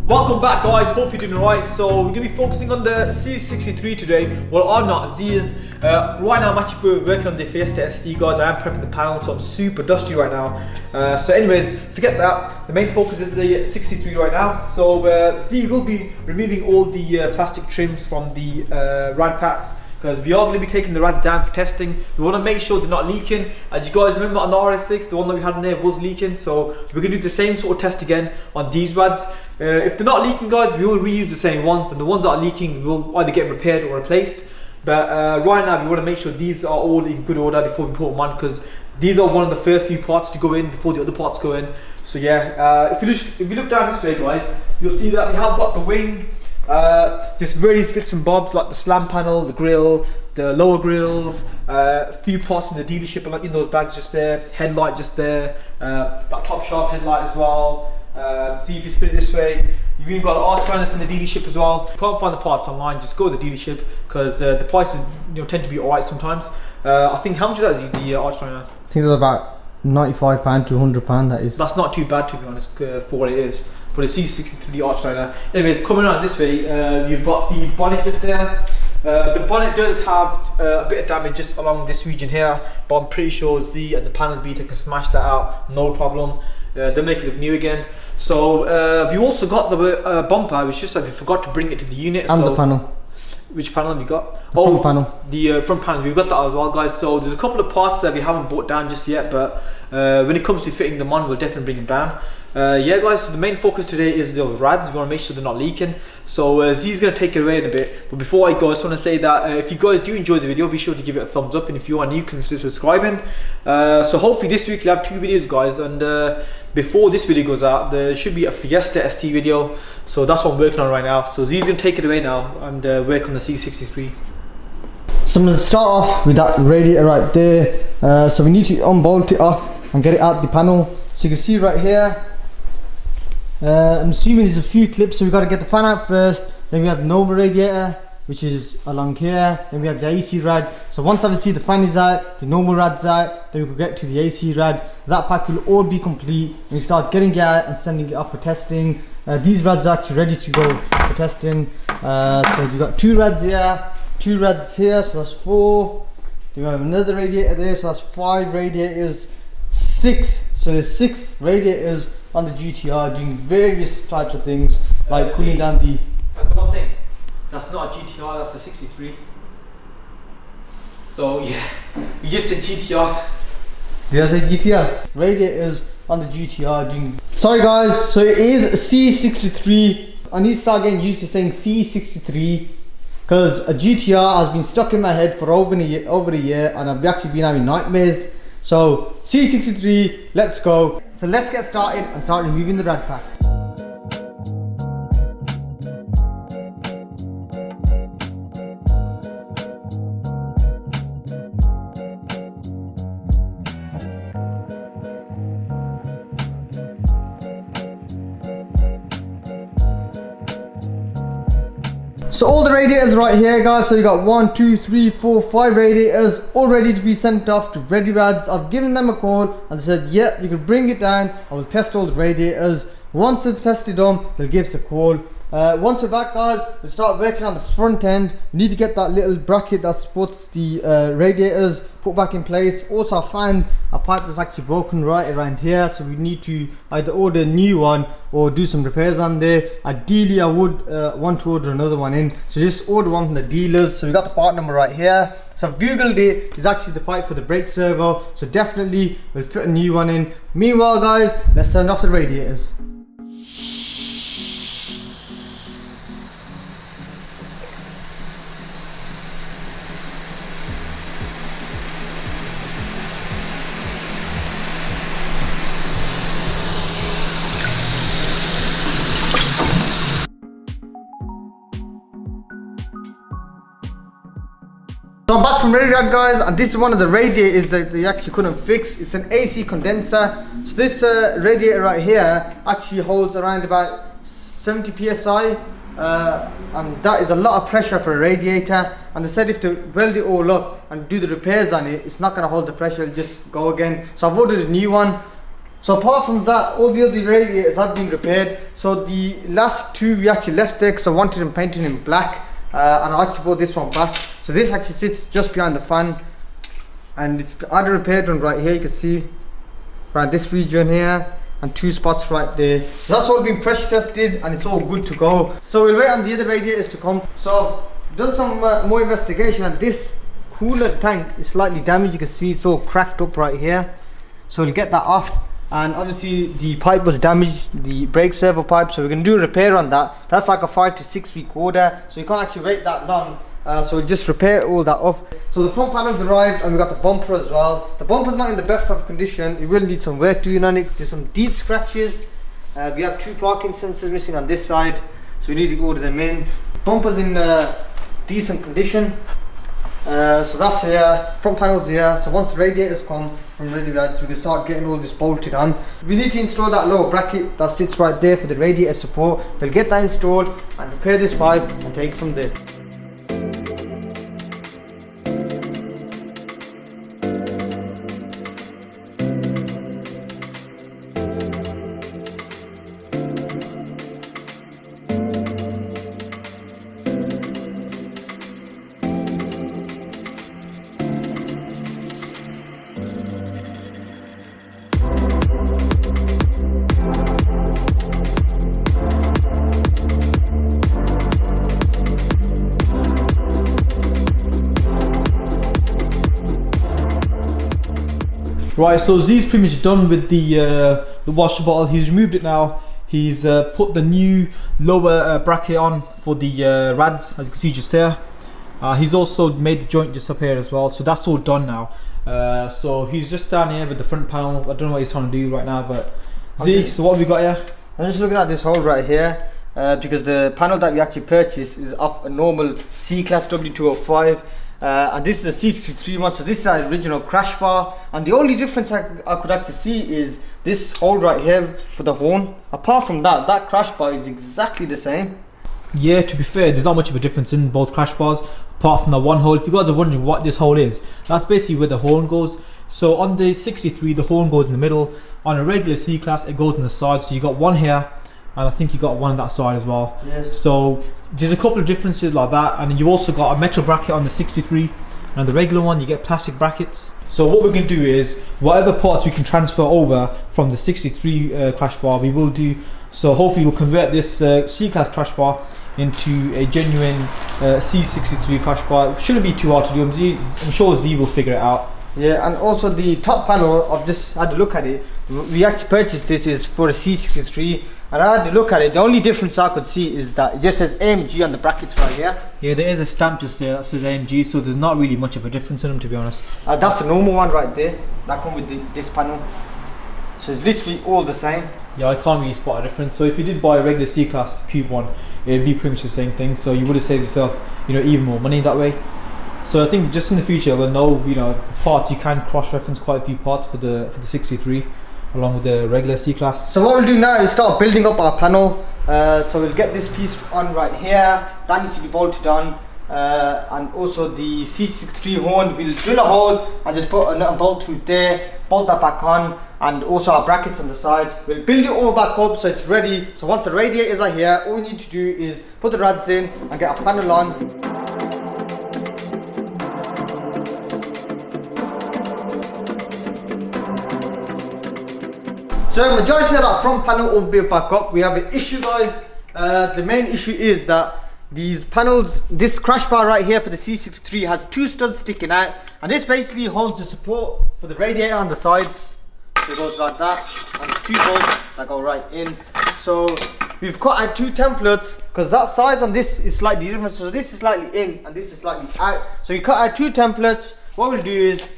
Welcome back guys, hope you're doing alright. So we're going to be focusing on the C63 today. Well, I'm not, Z is. Right now I'm actually working on the Fiesta SD guys. I am prepping the panel, so I'm super dusty right now. So anyways, forget that. The main focus is the 63 right now. So Z will be removing all the plastic trims from the rad packs, because we are going to be taking the rads down for testing. We want to make sure they're not leaking. As you guys remember on the RS6, the one that we had in there was leaking, so we're going to do the same sort of test again on these rads. If they're not leaking guys, we will reuse the same ones, and the ones that are leaking will either get repaired or replaced. But right now we want to make sure these are all in good order before we put them on, because these are one of the first few parts to go in before the other parts go in. So yeah, if you look down this way guys, you'll see that we have got the wing, just various bits and bobs like the slam panel, the grille, the lower grills, a few parts in the dealership like in those bags just there, headlight just there, that top shaft headlight as well. See if you spin it this way, you've even got an arch liner from the dealership as well. If you can't find the parts online, just go to the dealership, because the prices tend to be alright sometimes. I think how much is that, the arch liner? I think it's about £95 to £100. That is. That's not too bad to be honest, for what it is for the C63 arch liner. Anyways, coming around this way, you've got the bonnet just there. The bonnet does have a bit of damage just along this region here, but I'm pretty sure Z and the panel beater can smash that out, no problem. They'll make it look new again. So we also got the bumper, which just like we forgot to bring it to the unit. And so the panel. Which panel have we got? The front panel. The front panel, we've got that as well guys. So there's a couple of parts that we haven't brought down just yet, but when it comes to fitting them on, we'll definitely bring them down. Yeah guys, so the main focus today is those rads. We want to make sure they're not leaking. So Z's going to take it away in a bit, but before I go, I just want to say that if you guys do enjoy the video, be sure to give it a thumbs up, and if you are new, consider subscribing. So hopefully this week we'll have 2 videos guys, and before this video goes out, there should be a Fiesta ST video, so that's what I'm working on right now. So Z's going to take it away now and work on the C63. So I'm going to start off with that radiator right there. So we need to unbolt it off and get it out the panel. So you can see right here, I'm assuming there's a few clips, so we've got to get the fan out first. Then we have the normal radiator, which is along here. Then we have the AC rad. So once obviously the fan is out, the normal rad's out, then we can get to the AC rad. That pack will all be complete, and we start getting it out and sending it off for testing. These rads are actually ready to go for testing. So we've got 2 rads here, 2 rads here, so that's 4. Then we have another radiator there, so that's 5 radiators, 6. So there's 6 radiators on the GTR doing various types of things, like cooling down the... That's the one thing. That's not a GTR, that's a 63. So yeah, you just said GTR. Did I say GTR? Radiators on the GTR doing... Sorry guys, so it is a C63. I need to start getting used to saying C63, because a GTR has been stuck in my head for over a year, and I've actually been having nightmares. So C63, let's go. So let's get started and start removing the rad pack. So all the radiators right here guys, so you got 1, 2, 3, 4, 5 radiators all ready to be sent off to Ready Rads. I've given them a call and they said, yeah, you can bring it down, I will test all the radiators. Once they've tested them, they'll give us a call. Once we're back guys, we'll start working on the front end. We need to get that little bracket that supports the radiators put back in place. Also I found a pipe that's actually broken right around here, so we need to either order a new one or do some repairs on there. Ideally I would want to order another one in, so just order one from the dealers. So we got the part number right here. So I've googled it, it's actually the pipe for the brake servo, so definitely we'll fit a new one in. Meanwhile guys, let's send off the radiators. So I'm back from Ready Rad guys, and this is one of the radiators that they actually couldn't fix. It's an AC condenser. So this radiator right here actually holds around about 70 psi, and that is a lot of pressure for a radiator. And they said if they weld it all up and do the repairs on it, it's not going to hold the pressure, it'll just go again. So I've ordered a new one. So apart from that, all the other radiators have been repaired. So the last two we actually left there because I wanted them painted in black, and I actually brought this one back. So this actually sits just behind the fan, and it's had a repair done right here. You can see around this region here, and 2 spots right there. So that's all been pressure tested and it's all good to go. So we'll wait on the other radiators to come. So done some more investigation, and this cooler tank is slightly damaged. You can see it's all cracked up right here. So we'll get that off. And obviously the pipe was damaged, the brake servo pipe, so we're going to do a repair on that. That's like a 5 to 6 week order, so you can't actually wait that long. So we'll just repair all that up. So the front panels arrived, and we got the bumper as well. The bumper's not in the best of condition. It will need some work doing on it. There's some deep scratches. We have 2 parking sensors missing on this side, so we need to order them in. Bumper's in decent condition. So that's here, front panels here. So once the radiators come from Radiator, we can start getting all this bolted on. We need to install that lower bracket that sits right there for the radiator support. We'll get that installed and repair this pipe and take it from there. Right, so Z's pretty much done with the washer bottle. He's removed it now. He's put the new lower bracket on for the rads, as you can see just there. He's also made the joint just up here as well, so that's all done now. So he's just down here with the front panel. I don't know what he's trying to do right now, but Z, so what have we got here? I'm just looking at this hole right here, because the panel that we actually purchased is off a normal C-Class W205. And this is a C63 one, so this is our original crash bar. And the only difference I could actually see is this hole right here for the horn. Apart from that, that crash bar is exactly the same. Yeah, to be fair, there's not much of a difference in both crash bars, apart from the one hole. If you guys are wondering what this hole is, that's basically where the horn goes. So on the 63, the horn goes in the middle. On a regular C-Class, it goes on the side. So you got one here, and I think you got one on that side as well. Yes. So there's a couple of differences like that, and then you've also got a metal bracket on the 63, and on the regular one you get plastic brackets. So what we're going to do is whatever parts we can transfer over from the 63 crash bar, we will do. So hopefully we'll convert this C-Class crash bar into a genuine C63 crash bar. It shouldn't be too hard to do. I'm sure Z will figure it out. Yeah, and also the top panel, I've just had a look at it. We actually purchased this is for a C63, and I had to look at it. The only difference I could see is that it just says AMG on the brackets right here. Yeah, there is a stamp just there that says AMG, so there's not really much of a difference in them, to be honest. That's the normal one right there. That comes with this panel. So it's literally all the same. Yeah, I can't really spot a difference. So if you did buy a regular C-Class Cube one, it'd be pretty much the same thing. So you would have saved yourself, even more money that way. So I think just in the future we'll know, parts you can cross-reference quite a few parts for the 63 along with the regular C-Class. So what we'll do now is start building up our panel. So we'll get this piece on right here. That needs to be bolted on. And also the C63 horn, we'll drill a hole and just put a nut and bolt through there, bolt that back on, and also our brackets on the sides. We'll build it all back up so it's ready. So once the radiators are here, all we need to do is put the rads in and get our panel on. So majority of that front panel will be back up. We have an issue, guys. The main issue is that these panels, this crash bar right here for the C63 has 2 studs sticking out, and this basically holds the support for the radiator on the sides. So it goes like that, and there's 2 bolts that go right in. So we've cut out 2 templates because that size on this is slightly different. So this is slightly in and this is slightly out. So we cut out 2 templates. What we'll do is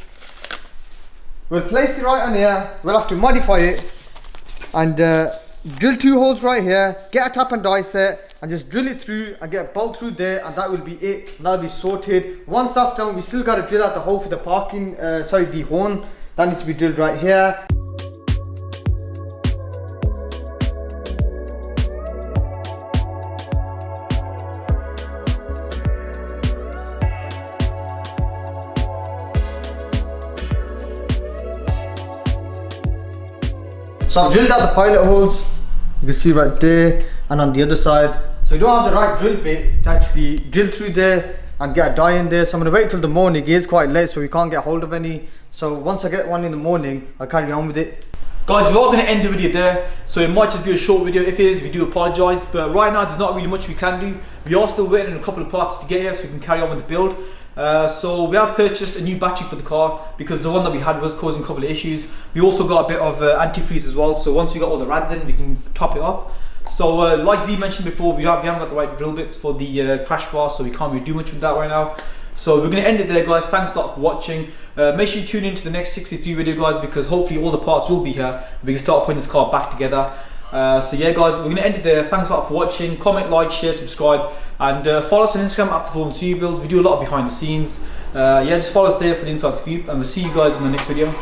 we'll place it right on here. We'll have to modify it and drill 2 holes right here, get a tap and die set, and just drill it through and get a bolt through there, and that will be it. And that'll be sorted. Once that's done, we still got to drill out the hole for the the horn. That needs to be drilled right here. So I've drilled out the pilot holes, you can see right there, and on the other side. So you don't have the right drill bit to actually drill through there and get a die in there. So I'm gonna wait till the morning. It is quite late, so we can't get hold of any. So once I get one in the morning, I'll carry on with it. Guys, we are going to end the video there, so it might just be a short video. If it is, we do apologise, but right now there's not really much we can do. We are still waiting on a couple of parts to get here so we can carry on with the build. So we have purchased a new battery for the car because the one that we had was causing a couple of issues. We also got a bit of antifreeze as well, so once we got all the rads in, we can top it up. So like Z mentioned before, we haven't got the right drill bits for the crash bar, so we can't really do much with that right now. So we're going to end it there, guys. Thanks a lot for watching. Make sure you tune into the next 63 video, guys, because hopefully all the parts will be here. We can start putting this car back together. So yeah, guys, we're going to end it there. Thanks a lot for watching. Comment, like, share, subscribe, and follow us on Instagram at Performance Builds. We do a lot of behind the scenes. Yeah, just follow us there for the inside scoop, and we'll see you guys in the next video.